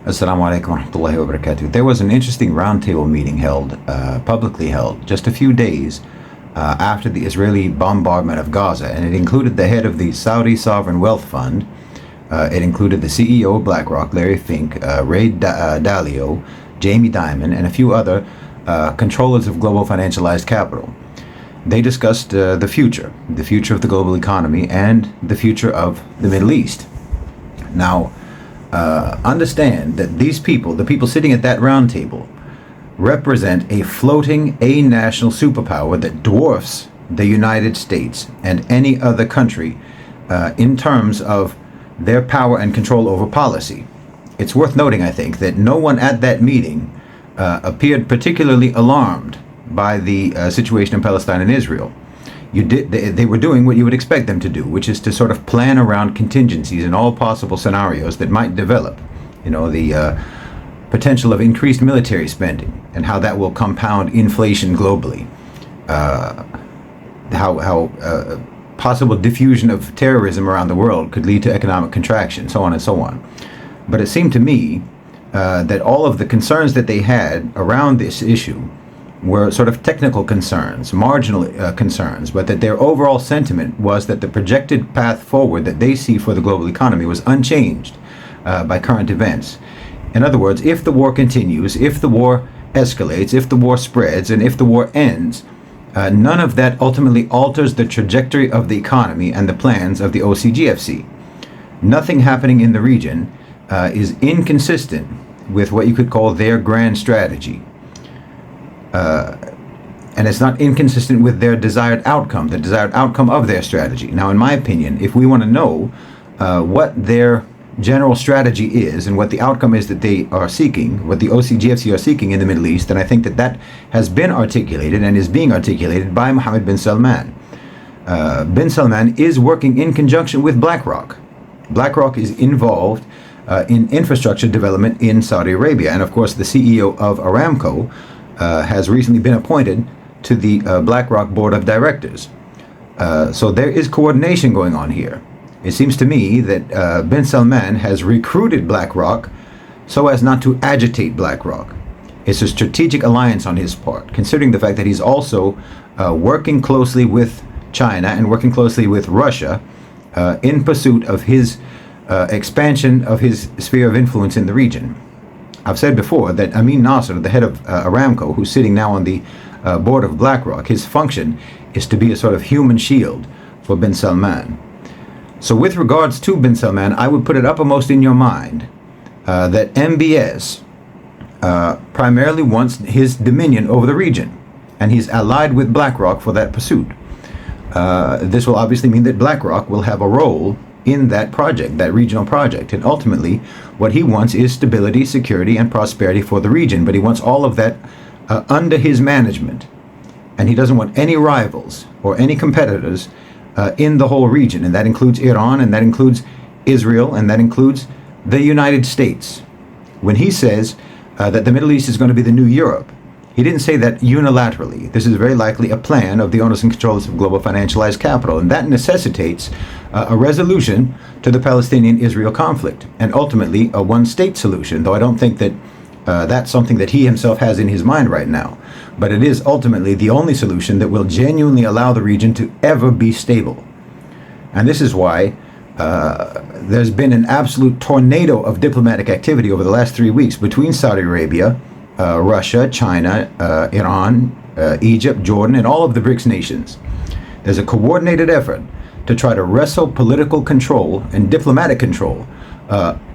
Assalamu alaikum wa rahmatullahi wa barakatuh. There was an interesting roundtable meeting held, publicly held, just a few days after the Israeli bombardment of Gaza, and it included the head of the Saudi Sovereign Wealth Fund. It included the CEO of BlackRock, Larry Fink, Ray Dalio, Jamie Dimon, and a few other controllers of global financialized capital. They discussed the future of the global economy, and the future of the Middle East. Now, understand that these people, the people sitting at that round table, represent a floating national superpower that dwarfs the United States and any other country in terms of their power and control over policy. It's worth noting, I think, that no one at that meeting appeared particularly alarmed by the situation in Palestine and Israel. They were doing what you would expect them to do, which is to sort of plan around contingencies in all possible scenarios that might develop. The potential of increased military spending and how that will compound inflation globally. How possible diffusion of terrorism around the world could lead to economic contraction, so on and so on. But it seemed to me that all of the concerns that they had around this issue were sort of technical concerns, marginal concerns, but that their overall sentiment was that the projected path forward that they see for the global economy was unchanged by current events. In other words, if the war continues, if the war escalates, if the war spreads, and if the war ends, none of that ultimately alters the trajectory of the economy and the plans of the OCGFC. Nothing happening in the region is inconsistent with what you could call their grand strategy. And it's not inconsistent with their desired outcome, the desired outcome of their strategy. Now, in my opinion, if we want to know what their general strategy is and what the outcome is that they are seeking, what the OCGFC are seeking in the Middle East, then I think that that has been articulated and is being articulated by Mohammed bin Salman. Bin Salman is working in conjunction with BlackRock. BlackRock is involved in infrastructure development in Saudi Arabia. And of course, the CEO of Aramco has recently been appointed to the BlackRock board of directors. So there is coordination going on here. It seems to me that bin Salman has recruited BlackRock so as not to agitate BlackRock. It's a strategic alliance on his part, considering the fact that he's also working closely with China and working closely with Russia in pursuit of his expansion of his sphere of influence in the region. I've said before that Amin Nasser, the head of Aramco, who's sitting now on the board of BlackRock, his function is to be a sort of human shield for bin Salman. So with regards to bin Salman, I would put it uppermost in your mind that MBS primarily wants his dominion over the region, and he's allied with BlackRock for that pursuit. This will obviously mean that BlackRock will have a role in that project, that regional project. And ultimately, what he wants is stability, security, and prosperity for the region. But he wants all of that under his management. And he doesn't want any rivals or any competitors in the whole region. And that includes Iran, and that includes Israel, and that includes the United States. When he says that the Middle East is going to be the new Europe, he didn't say that unilaterally. This is very likely a plan of the owners and controllers of global financialized capital, and that necessitates a resolution to the Palestinian-Israel conflict, and ultimately a one-state solution, though I don't think that that's something that he himself has in his mind right now. But it is ultimately the only solution that will genuinely allow the region to ever be stable. And this is why there's been an absolute tornado of diplomatic activity over the last 3 weeks between Saudi Arabia, Russia, China, Iran, Egypt, Jordan, and all of the BRICS nations. There's a coordinated effort to try to wrestle political control and diplomatic control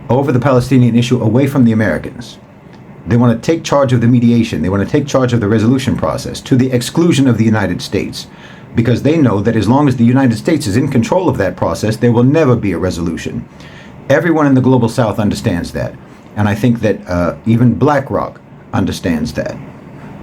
over the Palestinian issue away from the Americans. They want to take charge of the mediation. They want to take charge of the resolution process to the exclusion of the United States, because they know that as long as the United States is in control of that process, there will never be a resolution. Everyone in the global south understands that. And I think that even BlackRock understands that.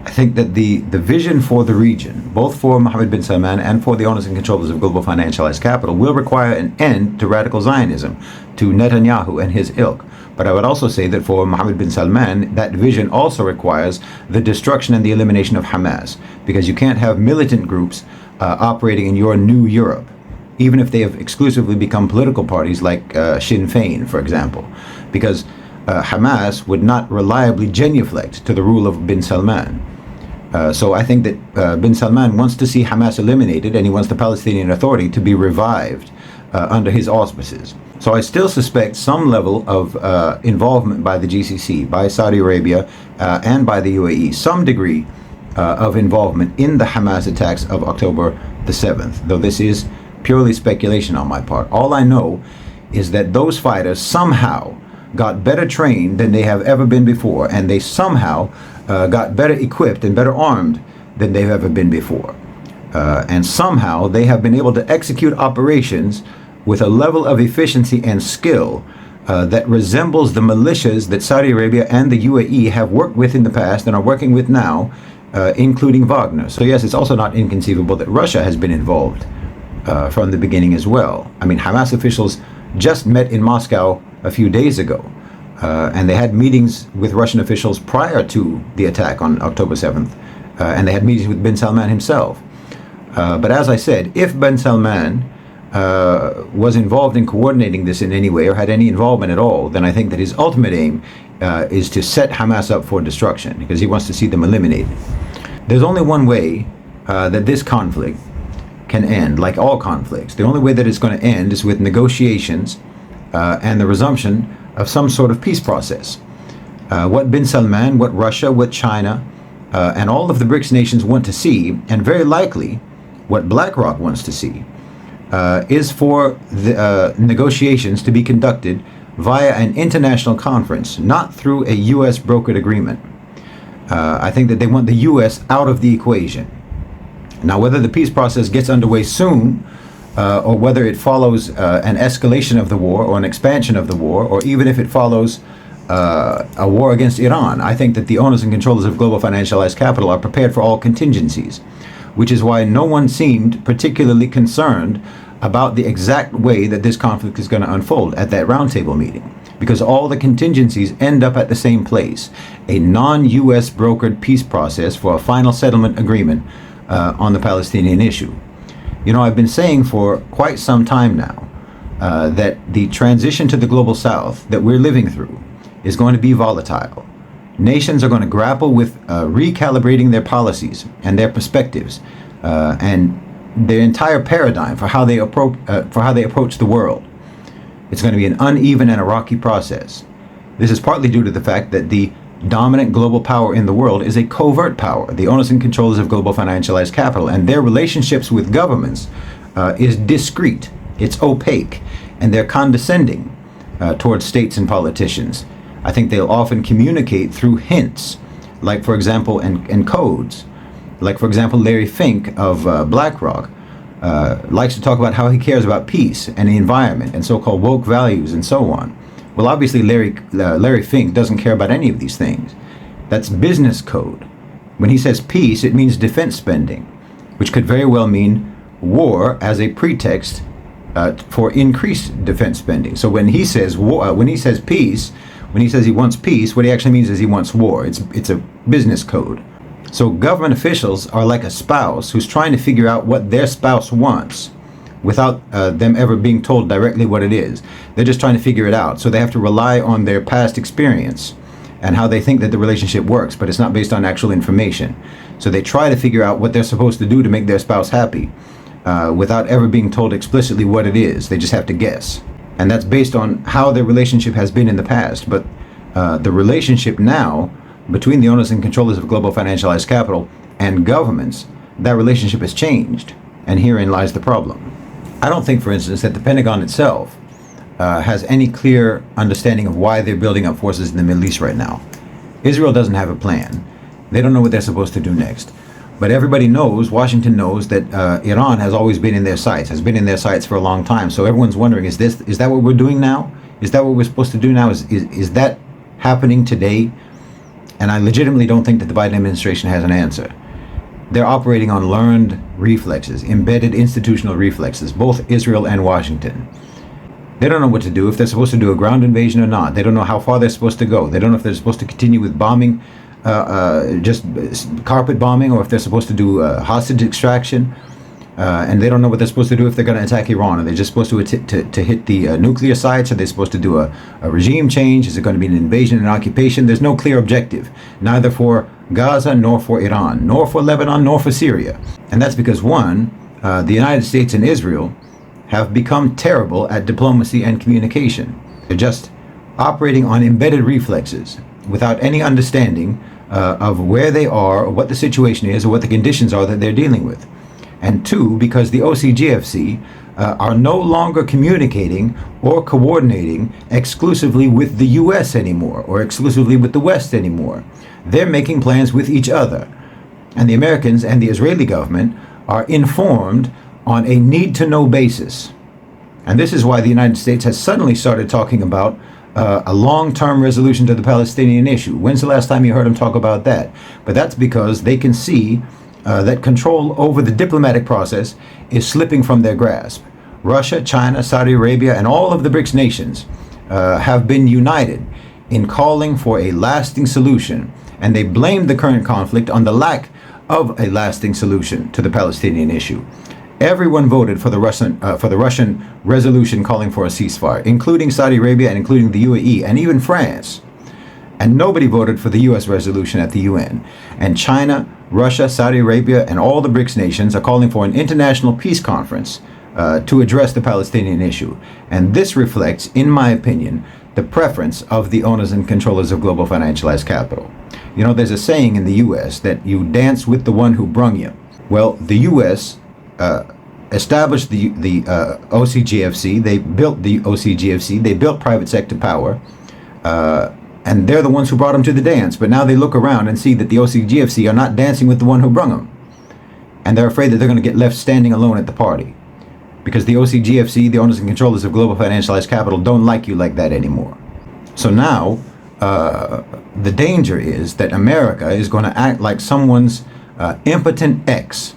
I think that the vision for the region, both for Mohammed bin Salman and for the owners and controllers of global financialized capital, will require an end to radical Zionism, to Netanyahu and his ilk. But I would also say that for Mohammed bin Salman, that vision also requires the destruction and the elimination of Hamas, because you can't have militant groups operating in your new Europe, even if they have exclusively become political parties like Sinn Féin, for example. Because Hamas would not reliably genuflect to the rule of bin Salman. So I think that bin Salman wants to see Hamas eliminated, and he wants the Palestinian Authority to be revived under his auspices. So I still suspect some level of involvement by the GCC, by Saudi Arabia, and by the UAE, some degree of involvement in the Hamas attacks of October the 7th, though this is purely speculation on my part. All I know is that those fighters somehow got better trained than they have ever been before, and they somehow got better equipped and better armed than they've ever been before. And somehow they have been able to execute operations with a level of efficiency and skill that resembles the militias that Saudi Arabia and the UAE have worked with in the past and are working with now, including Wagner. So yes, it's also not inconceivable that Russia has been involved from the beginning as well. I mean, Hamas officials just met in Moscow a few days ago, and they had meetings with Russian officials prior to the attack on October 7th, and they had meetings with bin Salman himself. But as I said, if bin Salman was involved in coordinating this in any way or had any involvement at all, then I think that his ultimate aim is to set Hamas up for destruction, because he wants to see them eliminated. There's only one way that this conflict can end, like all conflicts. The only way that it's going to end is with negotiations and the resumption of some sort of peace process. What bin Salman, what Russia, what China, and all of the BRICS nations want to see, and very likely what BlackRock wants to see, is for the negotiations to be conducted via an international conference, not through a U.S. brokered agreement. I think that they want the U.S. out of the equation. Now, whether the peace process gets underway soon, or whether it follows an escalation of the war or an expansion of the war, or even if it follows a war against Iran, I think that the owners and controllers of global financialized capital are prepared for all contingencies, which is why no one seemed particularly concerned about the exact way that this conflict is going to unfold at that roundtable meeting, because all the contingencies end up at the same place: a non-U.S. brokered peace process for a final settlement agreement on the Palestinian issue. You know, I've been saying for quite some time now that the transition to the global south that we're living through is going to be volatile. Nations are going to grapple with recalibrating their policies and their perspectives and their entire paradigm for how they approach the world. It's going to be an uneven and a rocky process. This is partly due to the fact that the dominant global power in the world is a covert power, the owners and controllers of global financialized capital, and their relationships with governments is discreet, it's opaque, and they're condescending towards states and politicians. I think they'll often communicate through hints, like, for example, and codes. Like, for example, Larry Fink of BlackRock likes to talk about how he cares about peace and the environment and so-called woke values and so on. Well, obviously, Larry Fink doesn't care about any of these things. That's business code. When he says peace, it means defense spending, which could very well mean war as a pretext for increased defense spending. So when he says war, when he says peace, when he says he wants peace, what he actually means is he wants war. It's a business code. So government officials are like a spouse who's trying to figure out what their spouse wants without them ever being told directly what it is. They're just trying to figure it out. So they have to rely on their past experience and how they think that the relationship works, but it's not based on actual information. So they try to figure out what they're supposed to do to make their spouse happy without ever being told explicitly what it is. They just have to guess. And that's based on how their relationship has been in the past. But the relationship now between the owners and controllers of global financialized capital and governments, that relationship has changed. And herein lies the problem. I don't think, for instance, that the Pentagon itself has any clear understanding of why they're building up forces in the Middle East right now. Israel doesn't have a plan. They don't know what they're supposed to do next. But everybody knows, Washington knows, that Iran has always been in their sights, has been in their sights for a long time. So everyone's wondering, is that what we're doing now? Is that what we're supposed to do now? Is that happening today? And I legitimately don't think that the Biden administration has an answer. They're operating on learned reflexes, embedded institutional reflexes, both Israel and Washington. They don't know what to do, if they're supposed to do a ground invasion or not. They don't know how far they're supposed to go. They don't know if they're supposed to continue with bombing, just carpet bombing, or if they're supposed to do hostage extraction. and they don't know what they're supposed to do if they're going to attack Iran. Are they just supposed to hit the nuclear sites? Are they supposed to do a regime change? Is it going to be an invasion and occupation? There's no clear objective, neither for Gaza, nor for Iran, nor for Lebanon, nor for Syria. And that's because, one, the United States and Israel have become terrible at diplomacy and communication. They're just operating on embedded reflexes without any understanding of where they are, or what the situation is, or what the conditions are that they're dealing with. And two, because the OCGFC are no longer communicating or coordinating exclusively with the US anymore, or exclusively with the West anymore. They're making plans with each other. And the Americans and the Israeli government are informed on a need-to-know basis. And this is why the United States has suddenly started talking about a long-term resolution to the Palestinian issue. When's the last time you heard them talk about that? But that's because they can see that control over the diplomatic process is slipping from their grasp. Russia, China, Saudi Arabia, and all of the BRICS nations have been united in calling for a lasting solution, and they blame the current conflict on the lack of a lasting solution to the Palestinian issue. Everyone voted for the Russian resolution calling for a ceasefire, including Saudi Arabia and including the UAE and even France. And nobody voted for the US resolution at the UN. And China, Russia, Saudi Arabia, and all the BRICS nations are calling for an international peace conference to address the Palestinian issue. And this reflects, in my opinion, the preference of the owners and controllers of global financialized capital. You know, there's a saying in the US that you dance with the one who brung you. Well, the US established the OCGFC. They built the OCGFC. They built private sector power. And they're the ones who brought them to the dance. But now they look around and see that the OCGFC are not dancing with the one who brung them. And they're afraid that they're going to get left standing alone at the party. Because the OCGFC, the owners and controllers of global financialized capital, don't like you like that anymore. So now, the danger is that America is going to act like someone's impotent ex,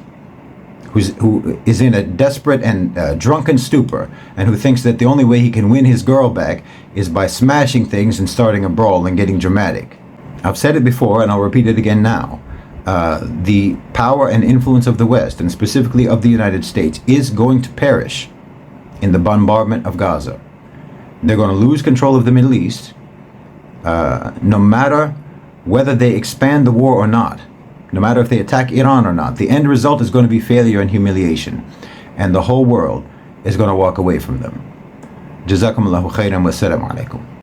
who is in a desperate and drunken stupor, and who thinks that the only way he can win his girl back is by smashing things and starting a brawl and getting dramatic. I've said it before, and I'll repeat it again now. The power and influence of the West, and specifically of the United States, is going to perish in the bombardment of Gaza. They're going to lose control of the Middle East, no matter whether they expand the war or not. No matter if they attack Iran or not, the end result is going to be failure and humiliation. And the whole world is going to walk away from them. Jazakumullahu khairan wa assalamu alaikum.